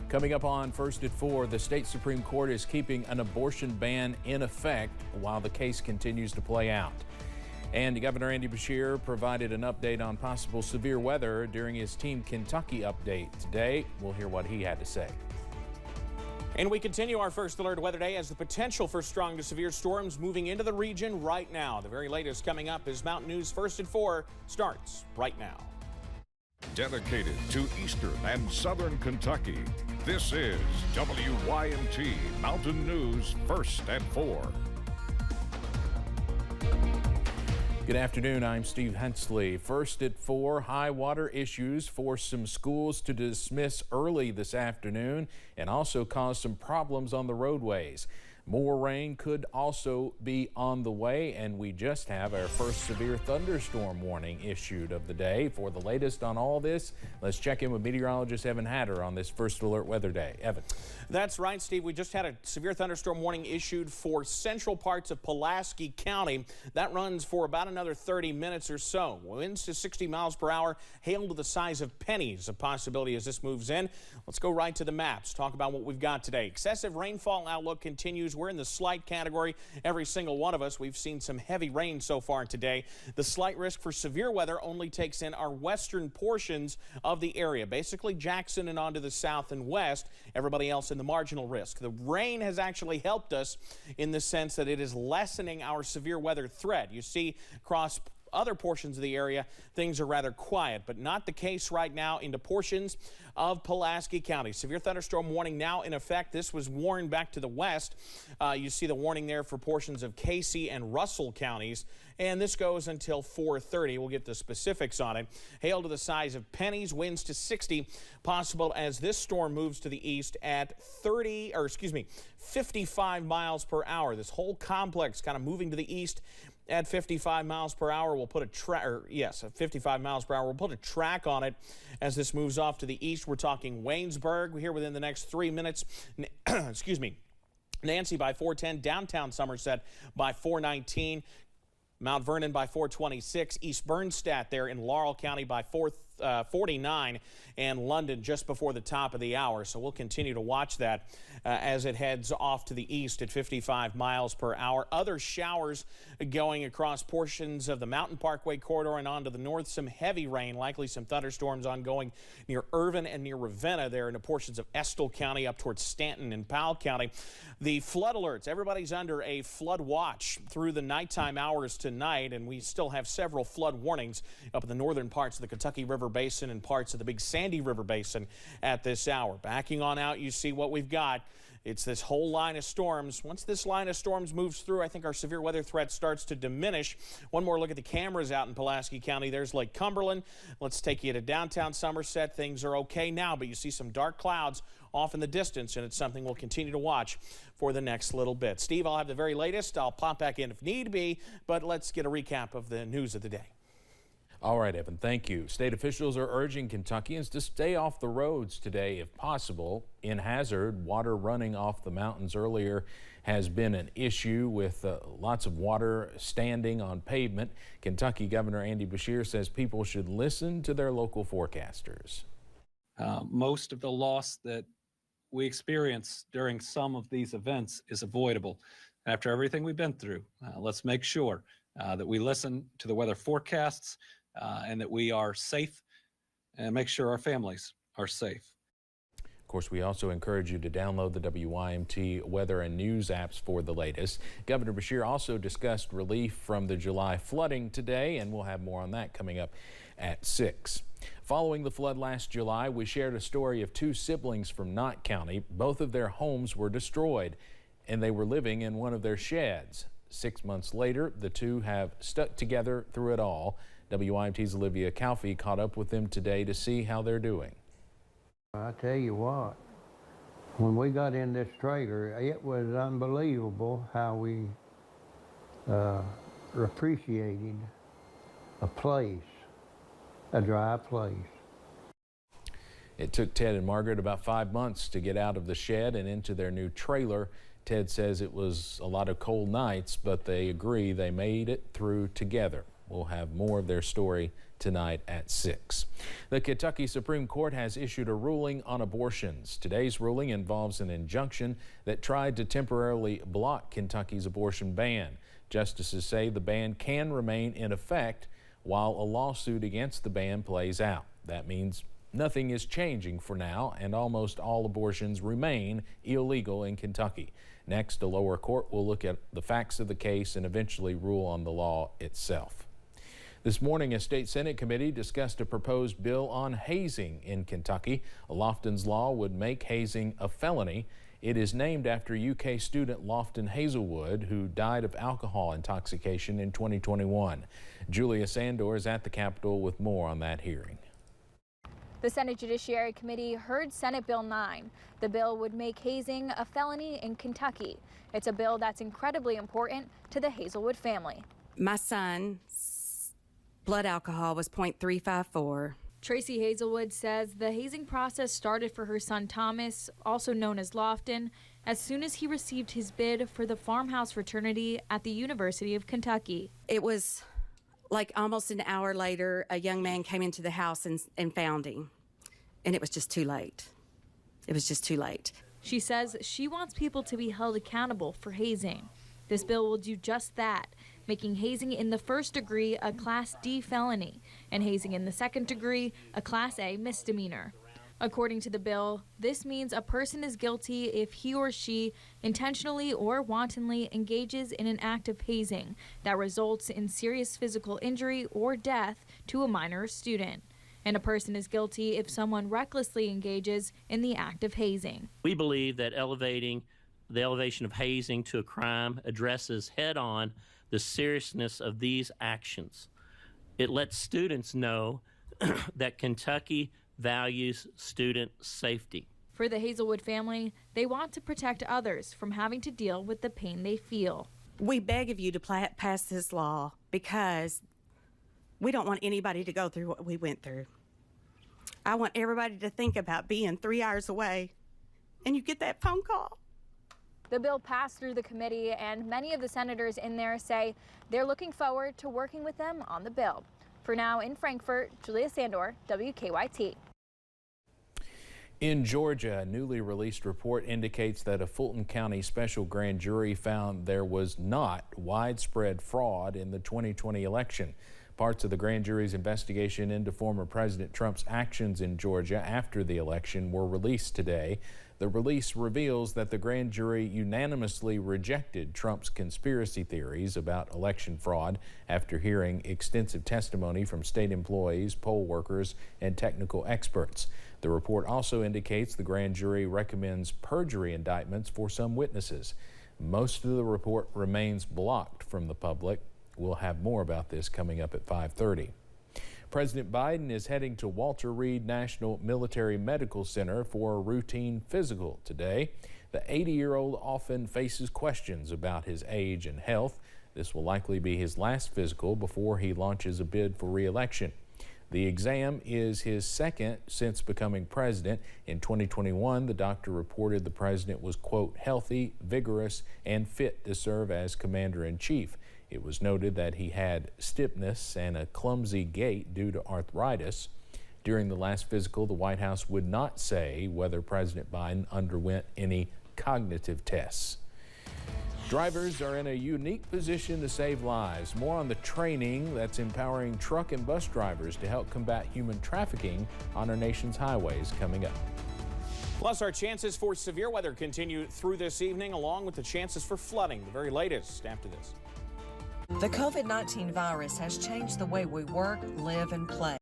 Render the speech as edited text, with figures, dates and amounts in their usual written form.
Coming up on First at 4, the state Supreme Court is keeping an abortion ban in effect while the case continues to play out. And Governor Andy Beshear provided an update on possible severe weather during his Team Kentucky update today. We'll hear what he had to say. And we continue our first alert weather day as the potential for strong to severe storms moving into the region right now. The very latest coming up as Mountain News First at 4 starts right now. Dedicated to eastern and southern Kentucky, this is WYMT Mountain News First at 4. Good afternoon, I'm Steve Hensley. First at 4, high water issues forced some schools to dismiss early this afternoon and also caused some problems on the roadways. More rain could also be on the way, and we just have our first severe thunderstorm warning issued of the day. For the latest on all this, let's check in with meteorologist Evan Hatter on this first alert weather day. Evan. That's right, Steve. We just had a severe thunderstorm warning issued for central parts of Pulaski County. That runs for about another 30 minutes or so. Winds to 60 miles per hour, hail to the size of pennies, a possibility as this moves in. Let's go right to the maps. Talk about what we've got today. Excessive rainfall outlook continues. We're in the slight category. Every single one of us, we've seen some heavy rain so far today. The slight risk for severe weather only takes in our western portions of the area, basically Jackson and onto the south and west. Everybody else in the marginal risk. The rain has actually helped us in the sense that it is lessening our severe weather threat. You see across other portions of the area, things are rather quiet, but not the case right now into portions of Pulaski County. Severe thunderstorm warning now in effect. This was warned back to the west. You see the warning there for portions of Casey and Russell counties, and this goes until 4:30. We'll get the specifics on it. Hail to the size of pennies, winds to 60, possible as this storm moves to the east at 55 miles per hour. This whole complex kind of moving to the east at 55 miles per hour. We'll put at 55 miles per hour. We'll put a track on it as this moves off to the east. We're talking Waynesburg. We're here within the next 3 minutes. Excuse me. Nancy by 4:10, downtown Somerset by 4:19. Mount Vernon by 4:26, East Bernstadt there in Laurel County by 4:49, and London just before the top of the hour. So we'll continue to watch that as it heads off to the east at 55 miles per hour. Other showers going across portions of the Mountain Parkway corridor and onto the north. Some heavy rain, likely some thunderstorms ongoing near Irvin and near Ravenna there into portions of Estill County up towards Stanton and Powell County. The flood alerts, everybody's under a flood watch through the nighttime hours tonight, and we still have several flood warnings up in the northern parts of the Kentucky River Basin and parts of the Big Sandy River Basin at this hour. Backing on out, you see what we've got. It's this whole line of storms. Once this line of storms moves through, I think our severe weather threat starts to diminish. One more look at the cameras out in Pulaski County. There's Lake Cumberland. Let's take you to downtown Somerset. Things are okay now, but you see some dark clouds off in the distance, and it's something we'll continue to watch for the next little bit. Steve, I'll have the very latest. I'll pop back in if need be, but let's get a recap of the news of the day. All right, Evan, thank you. State officials are urging Kentuckians to stay off the roads today if possible. In Hazard, water running off the mountains earlier has been an issue with lots of water standing on pavement. Kentucky Governor Andy Beshear says people should listen to their local forecasters. Most of the loss that we experience during some of these events is avoidable. After everything we've been through, let's make sure that we listen to the weather forecasts and that we are safe and make sure our families are safe. Of course, we also encourage you to download the WYMT weather and news apps for the latest. Governor Beshear also discussed relief from the July flooding today, and we'll have more on that coming up at 6. Following the flood last July, we shared a story of two siblings from Knott County. Both of their homes were destroyed, and they were living in one of their sheds. 6 months later, the two have stuck together through it all. WYMT's Olivia Calfee caught up with them today to see how they're doing. I tell you what, when we got in this trailer, it was unbelievable how we appreciated a place, a dry place. It took Ted and Margaret about 5 months to get out of the shed and into their new trailer. Ted says it was a lot of cold nights, but they agree they made it through together. We'll have more of their story tonight at 6. The Kentucky Supreme Court has issued a ruling on abortions. Today's ruling involves an injunction that tried to temporarily block Kentucky's abortion ban. Justices say the ban can remain in effect while a lawsuit against the ban plays out. That means nothing is changing for now, and almost all abortions remain illegal in Kentucky. Next, a lower court will look at the facts of the case and eventually rule on the law itself. This morning, a state Senate committee discussed a proposed bill on hazing in Kentucky. Lofton's law would make hazing a felony. It is named after UK student Lofton Hazelwood, who died of alcohol intoxication in 2021. Julia Sandor is at the Capitol with more on that hearing. The Senate Judiciary Committee heard Senate Bill 9. The bill would make hazing a felony in Kentucky. It's a bill that's incredibly important to the Hazelwood family. My son's blood alcohol was .354. Tracy Hazelwood says the hazing process started for her son Thomas, also known as Lofton, as soon as he received his bid for the farmhouse fraternity at the University of Kentucky. It was like almost an hour later, a young man came into the house and found him. And it was just too late. It was just too late. She says she wants people to be held accountable for hazing. This bill will do just that, making hazing in the first degree a Class D felony and hazing in the second degree a Class A misdemeanor. According to the bill, this means a person is guilty if he or she intentionally or wantonly engages in an act of hazing that results in serious physical injury or death to a minor student. And a person is guilty if someone recklessly engages in the act of hazing. We believe that the elevation of hazing to a crime addresses head-on the seriousness of these actions. It lets students know that Kentucky values student safety. For the Hazelwood family, they want to protect others from having to deal with the pain they feel. We beg of you to pass this law because we don't want anybody to go through what we went through. I want everybody to think about being 3 hours away and you get that phone call. The bill passed through the committee, and many of the senators in there say they're looking forward to working with them on the bill. For now, in Frankfort, Julia Sandor, WKYT. In Georgia, a newly released report indicates that a Fulton County special grand jury found there was not widespread fraud in the 2020 election. Parts of the grand jury's investigation into former President Trump's actions in Georgia after the election were released today. The release reveals that the grand jury unanimously rejected Trump's conspiracy theories about election fraud after hearing extensive testimony from state employees, poll workers, and technical experts. The report also indicates the grand jury recommends perjury indictments for some witnesses. Most of the report remains blocked from the public. We'll have more about this coming up at 5:30. President Biden is heading to Walter Reed National Military Medical Center for a routine physical today. The 80-year-old often faces questions about his age and health. This will likely be his last physical before he launches a bid for re-election. The exam is his second since becoming president. In 2021, the doctor reported the president was, quote, healthy, vigorous, and fit to serve as commander-in-chief. It was noted that he had stiffness and a clumsy gait due to arthritis. During the last physical, the White House would not say whether President Biden underwent any cognitive tests. Drivers are in a unique position to save lives. More on the training that's empowering truck and bus drivers to help combat human trafficking on our nation's highways coming up. Plus, our chances for severe weather continue through this evening, along with the chances for flooding. The very latest after this. The COVID-19 virus has changed the way we work, live, and play.